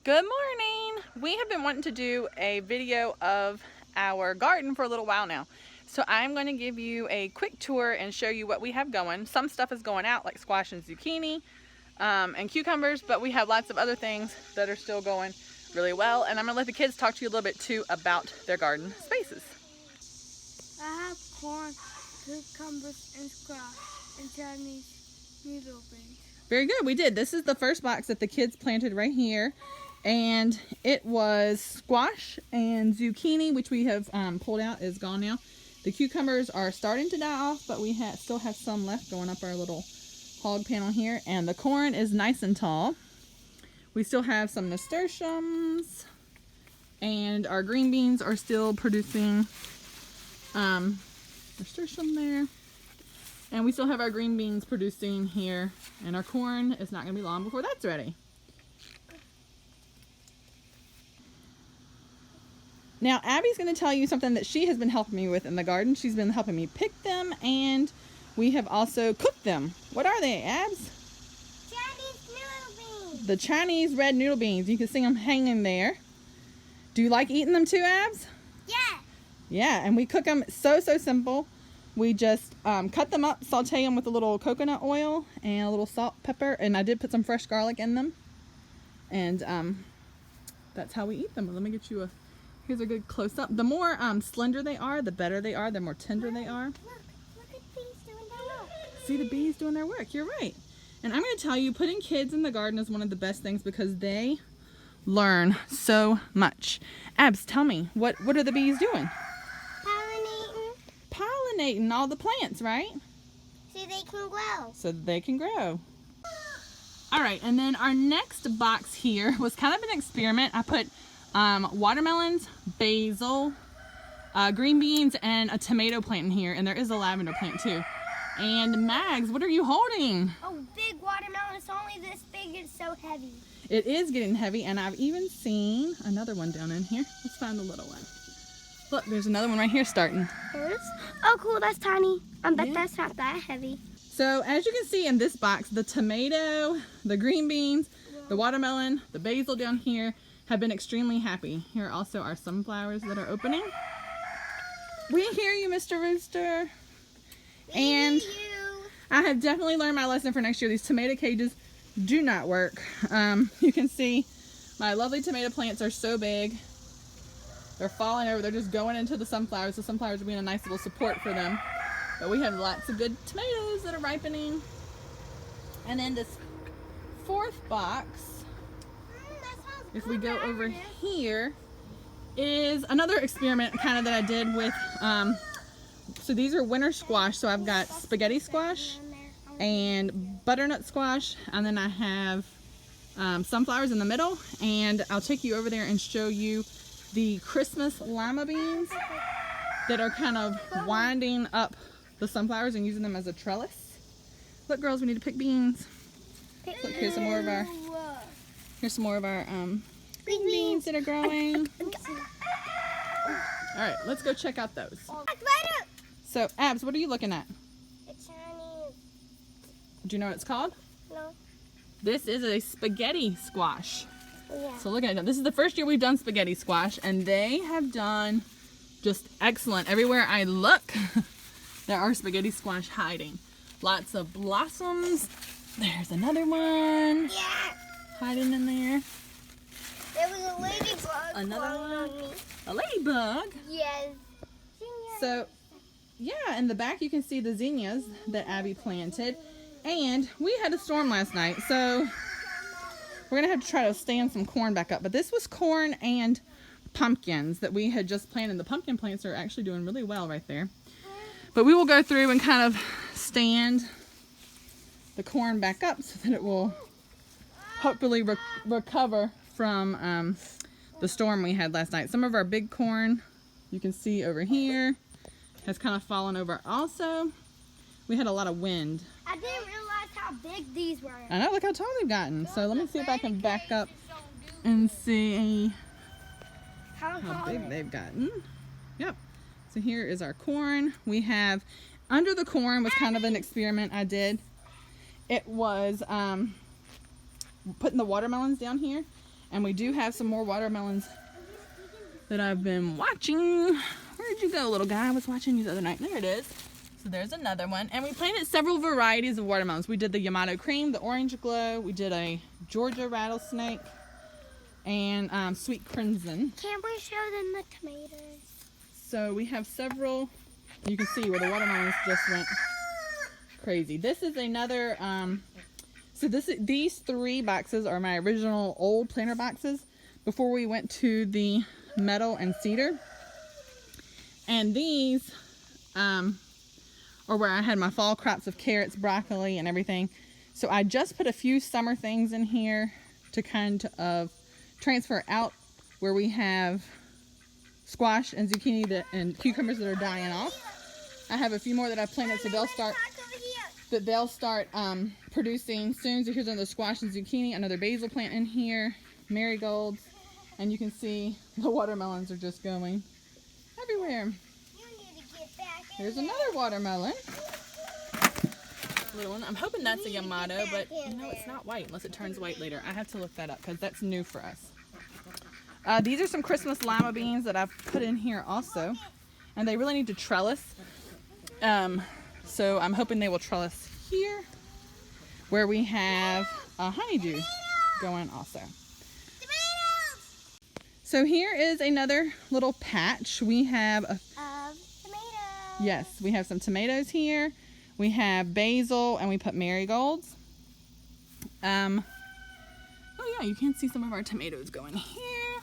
Good morning. We have been wanting to do a video of our garden for a little while now. So I'm going to give you a quick tour and show you what we have going. Some stuff is going out like squash and zucchini and cucumbers, but we have lots of other things that are still going really well. And I'm going to let the kids talk to you a little bit too about their garden spaces. I have corn, cucumbers, and squash, and Chinese noodle beans. Very good. We did. This is the first box that the kids planted right here. And it was squash and zucchini, which we have pulled out, is gone now. The cucumbers are starting to die off, but we still have some left going up our little hog panel here. And the corn is nice and tall. We still have some nasturtiums, and our green beans are still producing nasturtium there. And we still have our green beans producing here, and our corn is not going to be long before that's ready. Now, Abby's going to tell you something that she has been helping me with in the garden. She's been helping me pick them, and we have also cooked them. What are they, Abs? Chinese noodle beans. The Chinese red noodle beans. You can see them hanging there. Do you like eating them too, Abs? Yeah. Yeah, and we cook them so simple. We just cut them up, saute them with a little coconut oil and a little salt, pepper, and I did put some fresh garlic in them. And that's how we eat them. Let me get you here's a good close-up. The more slender they are, the better they are, the more tender they are. Look at bees doing their work. See the bees doing their work. You're right. And I'm going to tell you, putting kids in the garden is one of the best things because they learn so much. Abs, tell me, what are the bees doing? Pollinating all the plants, right? So they can grow. So that they can grow. All right, and then our next box here was kind of an experiment. I put watermelons, basil, green beans, and a tomato plant in here, and there is a lavender plant too. And Mags, what are you holding? Oh, big watermelon. It's only this big. It's so heavy. It is getting heavy, and I've even seen another one down in here. Let's find the little one. Look, there's another one right here starting. Oh, cool. That's tiny. I bet Yeah. that's not that heavy. So as you can see in this box, the tomato, the green beans, the watermelon, the basil down here have been extremely happy. Here also are sunflowers that are opening. We hear you, Mr. Rooster. And I have definitely learned my lesson for next year. These tomato cages do not work. You can see my lovely tomato plants are so big. They're falling over. They're just going into the sunflowers. The sunflowers are being a nice little support for them. But we have lots of good tomatoes that are ripening. And then this fourth box, if we go over here, is another experiment kind of that I did with, so these are winter squash. So I've got spaghetti squash and butternut squash. And then I have sunflowers in the middle. And I'll take you over there and show you the Christmas lima beans that are kind of winding up the sunflowers and using them as a trellis. Look, girls, we need to pick beans. Look, here's some more of our green beans that are growing. All right, let's go check out those. So, Abs, what are you looking at? It's Chinese. Do you know what it's called? No. This is a spaghetti squash. Yeah. So look at it. This is the first year we've done spaghetti squash, and they have done just excellent. Everywhere I look, there are spaghetti squash hiding. Lots of blossoms. There's another one. Yeah. Hiding in there. There was a ladybug. Another crawling one. on me. A ladybug. Yes. So, yeah, in the back you can see the zinnias that Abby planted. And we had a storm last night, so we're going to have to try to stand some corn back up. But this was corn and pumpkins that we had just planted. The pumpkin plants are actually doing really well right there. But we will go through and kind of stand the corn back up so that it will hopefully recover from the storm we had last night. Some of our big corn, you can see over here, has kind of fallen over also. We had a lot of wind. I didn't realize how big these were. I know, look how tall they've gotten. So let me see if I can back up and see how big they've gotten. Yep. So here is our corn. We have, under the corn was kind of an experiment I did. It was putting the watermelons down here. And we do have some more watermelons that I've been watching. Where'd you go, little guy? I was watching you the other night. There it is. So there's another one. And we planted several varieties of watermelons. We did the Yamato Cream, the Orange Glow. We did a Georgia Rattlesnake and Sweet Crimson. Can't we show them the tomatoes? So we have several. You can see where the watermelons just went crazy. This is another, these 3 boxes are my original old planter boxes before we went to the metal and cedar. And these are where I had my fall crops of carrots, broccoli, and everything. So I just put a few summer things in here to kind of transfer out where we have squash and zucchini and cucumbers that are dying off. I have a few more that I've planted, so they'll start producing soon. So here's another squash and zucchini, another basil plant in here, marigolds, and you can see the watermelons are just going everywhere. Here's another watermelon. Little one. I'm hoping that's a Yamato, but you know it's not white unless it turns white later. I have to look that up because that's new for us. These are some Christmas lima beans that I've put in here also, and they really need to trellis. So I'm hoping they will trellis here where we have a honeydew going also. So here is another little patch. We have a tomatoes. Yes, we have some tomatoes here. We have basil, and we put marigolds. Oh yeah, you can see some of our tomatoes going here.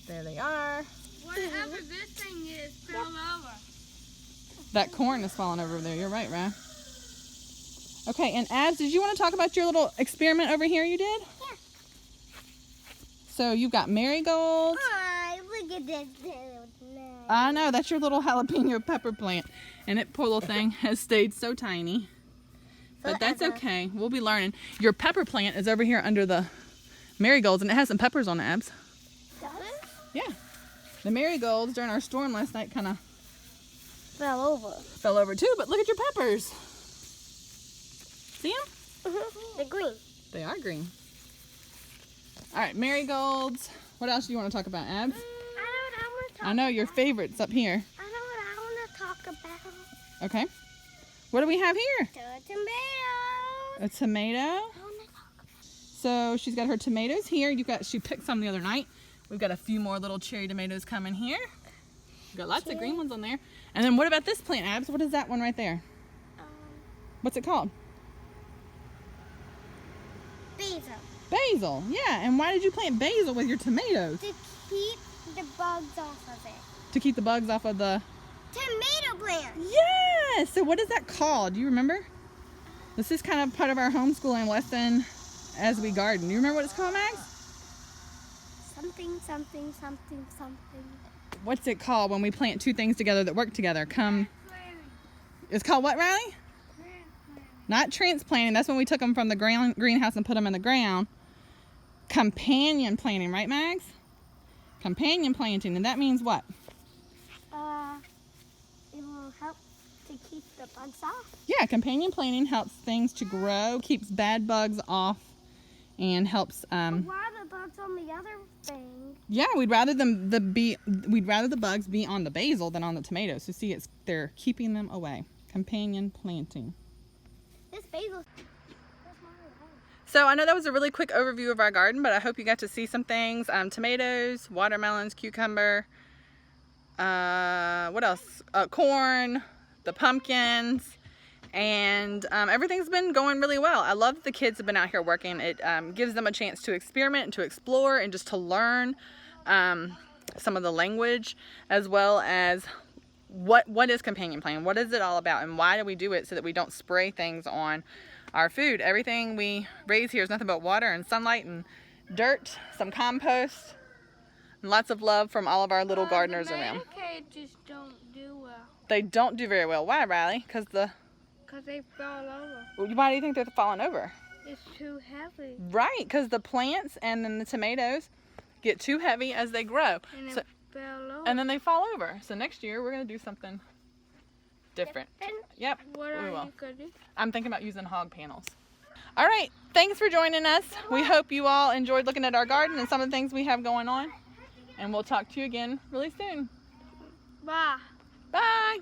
There they are. Whatever this thing is, fell over. That corn is falling over there. You're right, Ryan. Okay, and Abs, did you want to talk about your little experiment over here you did? Yeah. So you've got marigolds. Hi, look at this. I know, that's your little jalapeno pepper plant. And it, poor little thing, has stayed so tiny. But that's okay. We'll be learning. Your pepper plant is over here under the marigolds, and it has some peppers on the Abs. Does it? Yeah. The marigolds during our storm last night kind of Fell over too, but look at your peppers. See them? They're green. They are green. All right, marigolds. What else do you want to talk about, Abs? I know what I want to talk I know your favorites up here. I know what I want to talk about. Okay. What do we have here? The tomatoes. A tomato. I want to talk about. So she's got her tomatoes here. She picked some the other night. We've got a few more little cherry tomatoes coming here. We've got lots of green ones on there. And then what about this plant, Abs? What is that one right there? What's it called? Basil. Basil. Yeah. And why did you plant basil with your tomatoes? To keep the bugs off of it. To keep the bugs off of the Tomato plant. Yes. So what is that called? Do you remember? This is kind of part of our homeschooling lesson as we garden. You remember what it's called, Max? Something, something, something, something. What's it called when we plant two things together that work together? It's called what, Riley? Not transplanting. That's when we took them from the greenhouse and put them in the ground. Companion planting, right, Max? Companion planting, and that means what? It will help to keep the bugs off. Yeah, companion planting helps things to grow, keeps bad bugs off, and helps. Why are the bugs on the other thing? Yeah, we'd rather the bugs be on the basil than on the tomatoes. So see, they're keeping them away. Companion planting. This basil. So I know that was a really quick overview of our garden, but I hope you got to see some things. Tomatoes, watermelons, cucumber, what else? Corn, the pumpkins, and everything's been going really well. I love that the kids have been out here working. It gives them a chance to experiment and to explore and just to learn some of the language, as well as what is companion planting? What is it all about, and why do we do it? So that we don't spray things on our food. Everything we raise here is nothing but water and sunlight and dirt, some compost, and lots of love from all of our little gardeners around. The just don't do well. They don't do very well. Why, Riley? Because they fall over. Why do you think they're falling over? It's too heavy. Right, because the plants and then the tomatoes get too heavy as they grow. And fell over. And then they fall over. So next year we're going to do something different. Yep, What we are will. you going to do? I'm thinking about using hog panels. All right, thanks for joining us. We hope you all enjoyed looking at our garden and some of the things we have going on. And we'll talk to you again really soon. Bye. Bye.